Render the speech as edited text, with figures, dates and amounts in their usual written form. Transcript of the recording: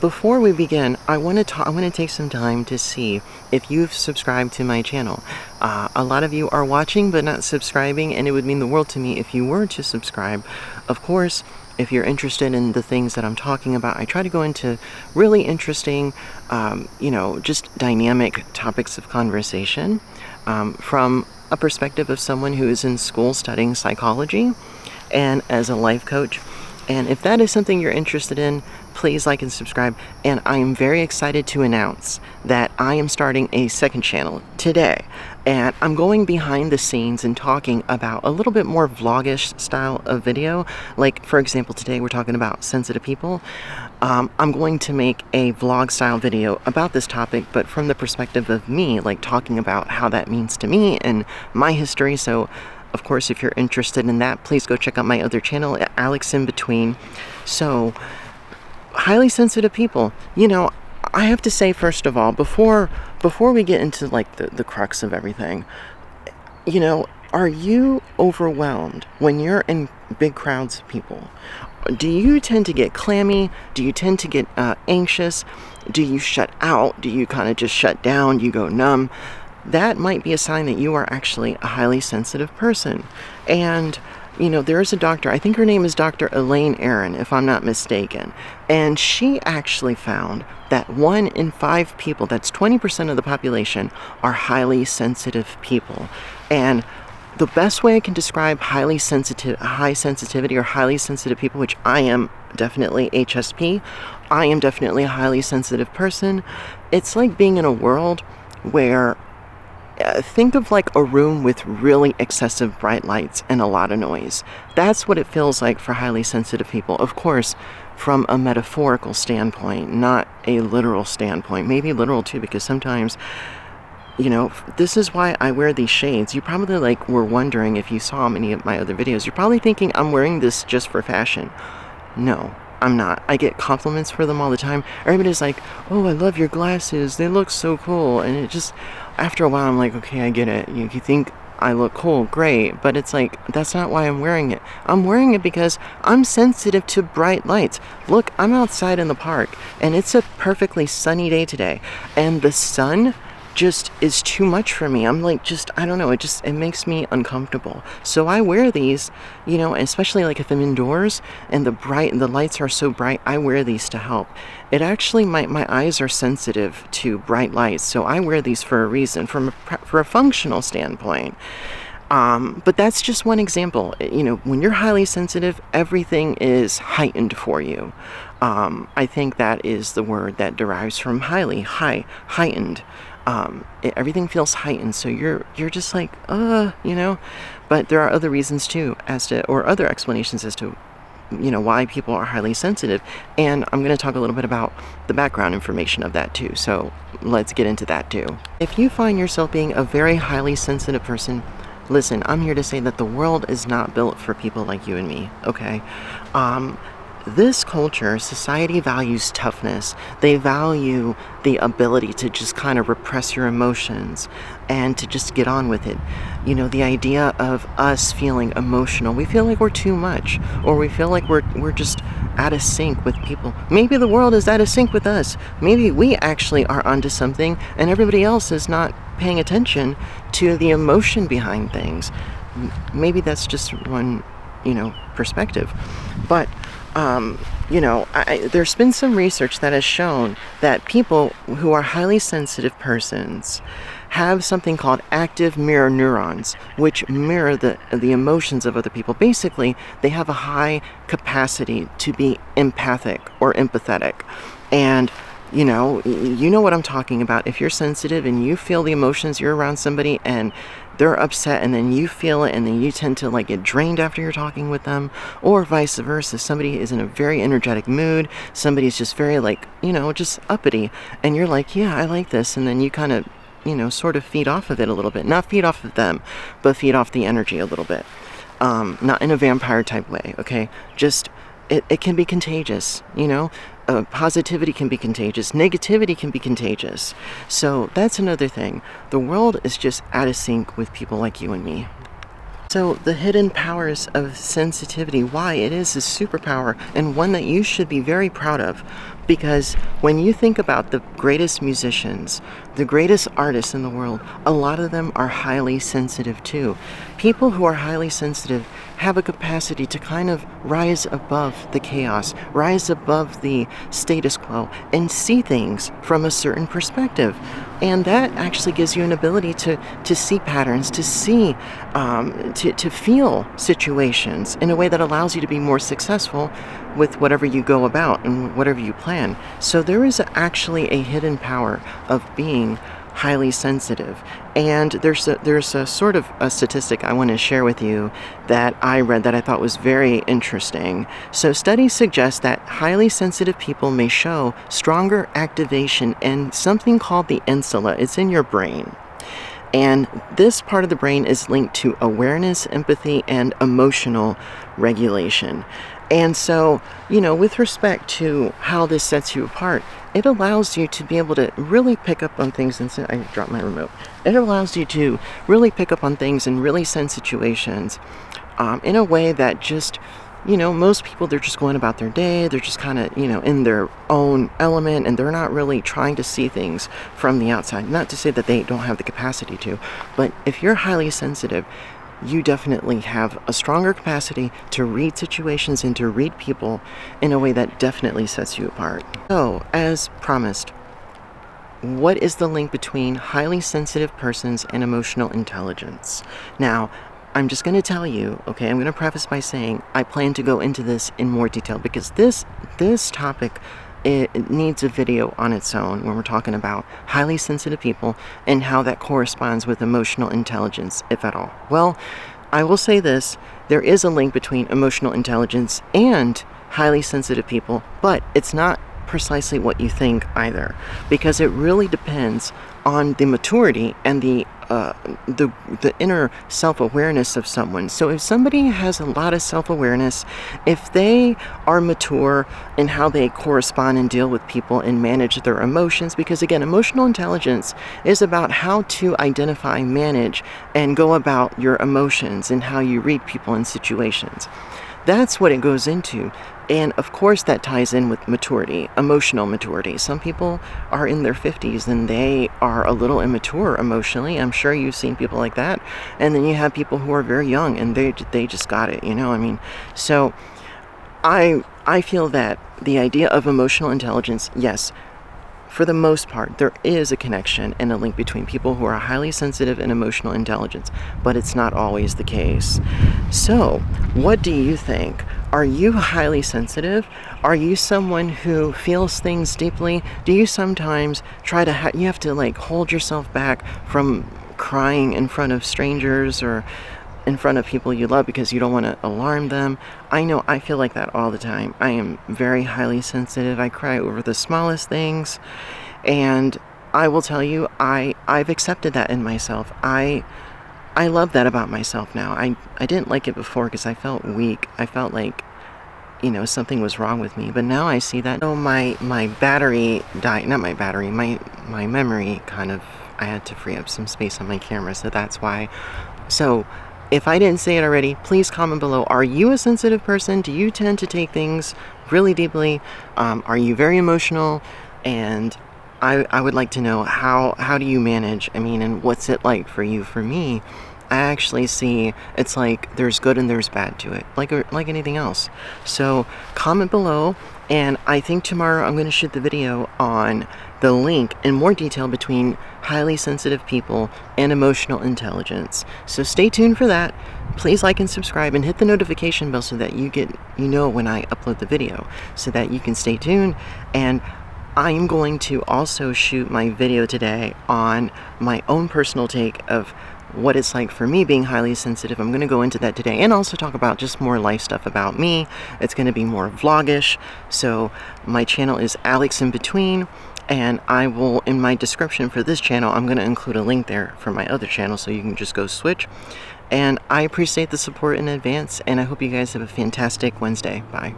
before we begin, I want to take some time to see if you've subscribed to my channel. A lot of you are watching but not subscribing, and it would mean the world to me if you were to subscribe. Of course, if you're interested in the things that I'm talking about, I try to go into really interesting, just dynamic topics of conversation from a perspective of someone who is in school studying psychology and as a life coach. And if that is something you're interested in, please like and subscribe. And I am very excited to announce that I am starting a second channel today. And I'm going behind the scenes and talking about a little bit more vlogish style of video. Like, for example, today we're talking about sensitive people. I'm going to make a vlog style video about this topic, but from the perspective of me, like talking about how that means to me and my history. So of course, if you're interested in that, please go check out my other channel, Alex in Between. So, highly sensitive people, I have to say, first of all, before we get into like the crux of everything, are you overwhelmed when you're in big crowds of people? Do you tend to get clammy? Do you tend to get anxious? Do you shut out? Do you kind of just shut down? Do you go numb? That might be a sign that you are actually a highly sensitive person. And, there is a doctor, I think her name is Dr. Elaine Aron, if I'm not mistaken. And she actually found that 1 in 5 people, that's 20% of the population, are highly sensitive people. And the best way I can describe high sensitivity or highly sensitive people, which I am definitely HSP, I am definitely a highly sensitive person. It's like being in a world where think of like a room with really excessive bright lights and a lot of noise. That's what it feels like for highly sensitive people. Of course, from a metaphorical standpoint, not a literal standpoint. Maybe literal too, because sometimes, this is why I wear these shades. You probably were wondering if you saw many of my other videos. You're probably thinking I'm wearing this just for fashion. No, I'm not. I get compliments for them all the time. Everybody's like, oh, I love your glasses. They look so cool. And it just, after a while, I'm like, okay, I get it. You think I look cool, great. But it's like, that's not why I'm wearing it. I'm wearing it because I'm sensitive to bright lights. Look, I'm outside in the park, and it's a perfectly sunny day today. And the sun just is too much for me. I'm like, I don't know, it makes me uncomfortable. So I wear these, especially like if I'm indoors and the lights are so bright, I wear these to help. It actually, my eyes are sensitive to bright lights, so I wear these for a reason, for a functional standpoint. But that's just one example. When you're highly sensitive, everything is heightened for you. I think that is the word that derives from heightened. Everything feels heightened, so you're just like, but there are other reasons too, or other explanations as to, why people are highly sensitive, and I'm going to talk a little bit about the background information of that too, so let's get into that too. If you find yourself being a very highly sensitive person, listen, I'm here to say that the world is not built for people like you and me, okay? This culture, society values toughness. They value the ability to just kind of repress your emotions and to just get on with it. The idea of us feeling emotional, we feel like we're too much, or we feel like we're just out of sync with people. Maybe the world is out of sync with us. Maybe we actually are onto something and everybody else is not paying attention to the emotion behind things. Maybe that's just one, perspective. But there's been some research that has shown that people who are highly sensitive persons have something called active mirror neurons, which mirror the emotions of other people. Basically, they have a high capacity to be empathic or empathetic. And you know what I'm talking about. If you're sensitive and you feel the emotions, you're around somebody and they're upset and then you feel it and then you tend to get drained after you're talking with them, or vice versa. Somebody is in a very energetic mood, somebody's just very just uppity, and you're like, yeah, I like this, and then you kind of sort of feed off of it a little bit. Not feed off of them, but feed off the energy a little bit. Not in a vampire type way, okay? Just it can be contagious, positivity can be contagious, negativity can be contagious. So that's another thing. The world is just out of sync with people like you and me. So the hidden powers of sensitivity, why it is a superpower and one that you should be very proud of, Because when you think about the greatest musicians, the greatest artists in the world, a lot of them are highly sensitive too. People who are highly sensitive have a capacity to kind of rise above the chaos, rise above the status quo, and see things from a certain perspective. And that actually gives you an ability to see patterns, to see, to feel situations in a way that allows you to be more successful with whatever you go about and whatever you plan. So there is actually a hidden power of being highly sensitive. And there's a sort of a statistic I want to share with you that I read that I thought was very interesting. So studies suggest that highly sensitive people may show stronger activation in something called the insula. It's in your brain. And this part of the brain is linked to awareness, empathy, and emotional regulation. And so, with respect to how this sets you apart, it allows you to be able to really pick up on things. And I dropped my remote. It allows you to really pick up on things and really sense situations in a way that just, most people, they're just going about their day. They're just kind of, in their own element, and they're not really trying to see things from the outside. Not to say that they don't have the capacity to, but if you're highly sensitive, you definitely have a stronger capacity to read situations and to read people in a way that definitely sets you apart. So, as promised, what is the link between highly sensitive persons and emotional intelligence? Now, I'm just going to tell you, okay, I'm going to preface by saying I plan to go into this in more detail because this topic, it needs a video on its own when we're talking about highly sensitive people and how that corresponds with emotional intelligence, if at all. Well, I will say this, there is a link between emotional intelligence and highly sensitive people, but it's not precisely what you think either, because it really depends on the maturity and the inner self-awareness of someone. So if somebody has a lot of self-awareness, if they are mature in how they correspond and deal with people and manage their emotions, because again, emotional intelligence is about how to identify, manage, and go about your emotions and how you read people in situations. That's what it goes into. And of course that ties in with maturity, emotional maturity. Some people are in their 50s and they are a little immature emotionally. I'm sure you've seen people like that. And then you have people who are very young and they just got it, So I feel that the idea of emotional intelligence, yes, for the most part, there is a connection and a link between people who are highly sensitive and emotional intelligence, but it's not always the case. So, what do you think? Are you highly sensitive? Are you someone who feels things deeply? Do you sometimes try to, you have to hold yourself back from crying in front of strangers or in front of people you love because you don't want to alarm them? I know I feel like that all the time. I am very highly sensitive. I cry over the smallest things, and I will tell you, I've accepted that in myself. I love that about myself now. I didn't like it before because I felt weak. I felt like, something was wrong with me. But now I see that, my battery died, not my battery, my memory kind of, I had to free up some space on my camera, so that's why. So, if I didn't say it already, please comment below. Are you a sensitive person? Do you tend to take things really deeply? Are you very emotional? And I would like to know how do you manage? And what's it like for you? For me, I actually see it's like there's good and there's bad to it, like anything else. So comment below, and I think tomorrow I'm going to shoot the video on the link in more detail between highly sensitive people and emotional intelligence. So stay tuned for that. Please like and subscribe and hit the notification bell so that you know when I upload the video, so that you can stay tuned. And I am going to also shoot my video today on my own personal take of what it's like for me being highly sensitive. I'm going to go into that today and also talk about just more life stuff about me. It's going to be more vlogish. So my channel is Alex in Between, and I will, in my description for this channel, I'm going to include a link there for my other channel so you can just go switch. And I appreciate the support in advance, and I hope you guys have a fantastic Wednesday. Bye.